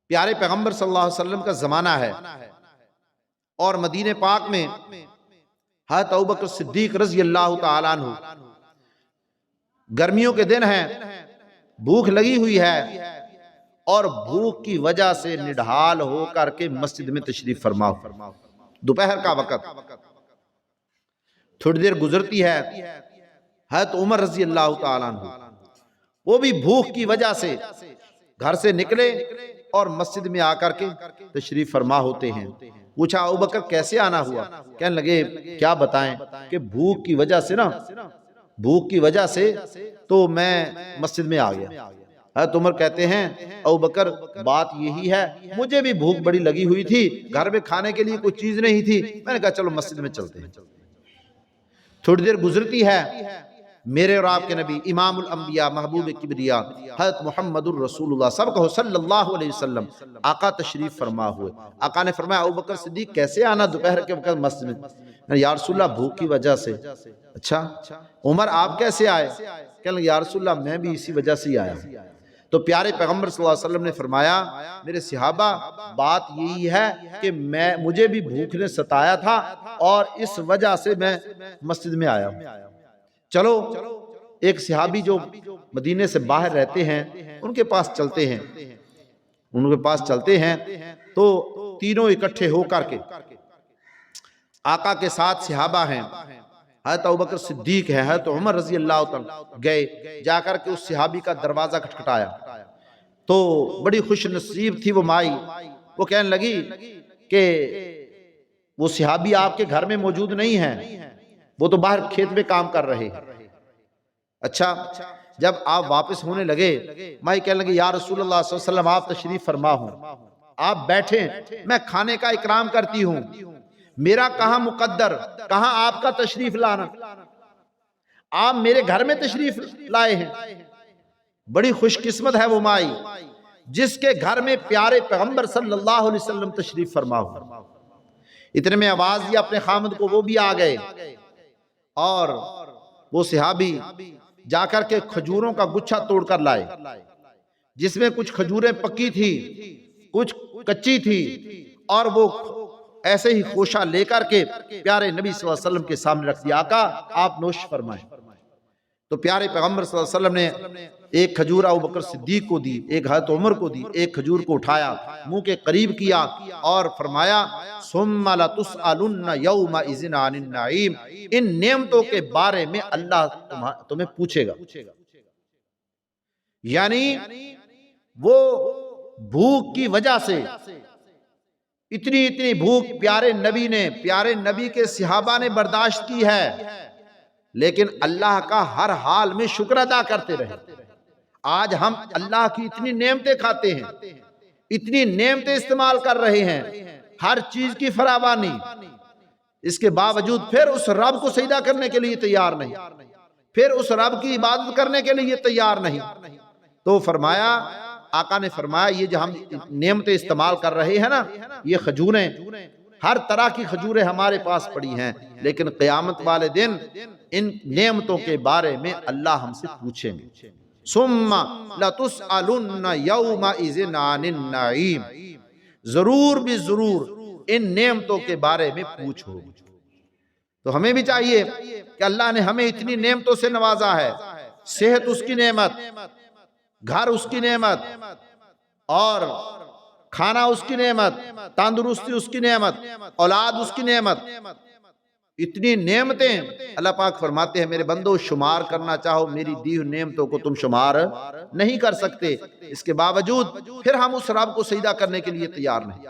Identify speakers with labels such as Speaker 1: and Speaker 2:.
Speaker 1: پیارے پیغمبر صلی اللہ علیہ وسلم کا زمانہ ہے اور مدینہ پاک میں حضرت ابوبکر صدیق رضی اللہ تعالیٰ عنہ، گرمیوں کے دن ہیں، بھوک لگی ہوئی ہے اور بھوک کی وجہ سے نڈھال ہو کر کے مسجد میں تشریف فرما ہو۔ دوپہر کا وقت، تھوڑی دیر گزرتی ہے، حضرت عمر رضی اللہ تعالیٰ عنہ وہ بھی بھوک کی وجہ سے گھر سے نکلے اور مسجد میں آ کر کے تشریف فرما ہوتے ہیں۔ پوچھا ابوبکر کیسے آنا ہوا؟ کہنے لگے کیا بتائیں کہ بھوک کی وجہ سے تو میں مسجد میں آ گیا۔ حضرت عمر کہتے ہیں ابوبکر بات یہی ہے، مجھے بھی بھوک بڑی لگی ہوئی تھی، گھر میں کھانے کے لیے کوئی چیز نہیں تھی، میں نے کہا چلو مسجد میں چلتے ہیں۔ تھوڑی دیر گزرتی ہے، میرے اور آپ کے نبی امام الانبیاء محبوب کبریا حضرت محمد الرسول اللہ سب کہو صلی اللہ علیہ وسلم آقا تشریف فرما ہوئے۔ آقا نے فرمایا ابوبکر صدیق کیسے آنا دوپہر کے وقت مسجد میں؟ یا رسول اللہ بھوک کی وجہ سے۔ اچھا عمر آپ کیسے آئے؟ کہنے لگے یا رسول اللہ میں بھی اسی وجہ سے ہی آیا ہوں۔ تو پیارے پیغمبر صلی اللہ علیہ وسلم نے فرمایا میرے صحابہ بات یہی ہے کہ مجھے بھی بھوک نے ستایا تھا اور اس وجہ سے میں مسجد میں آیا ہوں۔ چلو ایک صحابی جو مدینے سے باہر رہتے ہیں ان کے پاس چلتے ہیں تو تینوں اکٹھے ہو کر کے آقا کے ساتھ صحابہ ہیں، حضرت ابوبکر صدیق ہے، حضرت عمر رضی اللہ عنہ گئے، جا کر کے اس صحابی کا دروازہ کھٹکھٹایا تو بڑی خوش نصیب تھی وہ مائی، وہ کہنے لگی کہ وہ صحابی آپ کے گھر میں موجود نہیں ہیں، وہ تو باہر کھیت میں کام کر رہے ہیں۔ اچھا جب آپ واپس ہونے لگے مائی کہنے لگے یا رسول اللہ صلی اللہ علیہ وسلم آپ تشریف فرما ہوں، آپ بیٹھیں، میں کھانے کا اکرام کرتی ہوں، میرا کہاں مقدر، کہاں آپ کا تشریف لانا، آپ میرے گھر میں تشریف لائے ہیں۔ بڑی خوش قسمت ہے وہ مائی جس کے گھر میں پیارے پیغمبر صلی اللہ علیہ وسلم تشریف فرما ہو۔ اتنے میں آواز دیا اپنے خامد کو، وہ بھی آ گئے اور وہ صحابی جا کر کے کھجوروں کا گچھا توڑ کر لائے، جس میں کچھ کھجوریں پکی تھی کچھ کچی تھی، اور وہ ایسے ہی خوشہ لے کر کے پیارے نبی صلی اللہ علیہ وسلم کے سامنے رکھ دیا، آقا آپ نوش فرمائیں۔ تو پیارے پیغمبر صلی اللہ علیہ وسلم نے ایک کھجور ابوبکر صدیق کو دی، ایک حضرت عمر کو دی، ایک کھجور کو اٹھایا، منہ کے قریب کیا اور فرمایا ثم لتسألن یومئذ عن النعیم، ان نعمتوں کے بارے میں اللہ تمہیں پوچھے گا۔ یعنی وہ بھوک کی وجہ سے اتنی بھوک پیارے نبی کے صحابہ نے برداشت کی ہے، لیکن اللہ کا ہر حال میں شکر ادا کرتے رہے۔ آج ہم اللہ کی اتنی نعمتیں کھاتے ہیں، اتنی نعمتیں استعمال کر رہے ہیں، ہر چیز کی فراوانی، اس کے باوجود پھر اس رب کو سجدہ کرنے کے لیے تیار نہیں، پھر اس رب کی عبادت کرنے کے لیے تیار نہیں۔ تو فرمایا آقا نے فرمایا یہ جو ہم نعمتیں استعمال کر رہے ہیں نا، یہ کھجوریں، ہر طرح کی کھجوریں ہمارے پاس پڑی ہیں، لیکن قیامت والے دن ان نعمتوں کے بارے میں اللہ ہم سے پوچھیں گے۔ ثم لتسألن یومئذ عن النعیم، ضرور بھی ضرور ان نعمتوں کے بارے میں پوچھو۔ تو ہمیں بھی چاہیے کہ اللہ نے ہمیں اتنی نعمتوں سے نوازا ہے، صحت اس کی نعمت، گھر اس کی نعمت، اور کھانا اس کی نعمت، تندرستی اس کی نعمت، اولاد اس کی نعمت، اتنی نعمتیں۔ اللہ پاک فرماتے ہیں میرے بندو شمار کرنا چاہو میری دی ہوئی نعمتوں کو تم شمار نہیں کر سکتے، اس کے باوجود پھر ہم اس رب کو سجدہ کرنے کے لیے تیار نہیں۔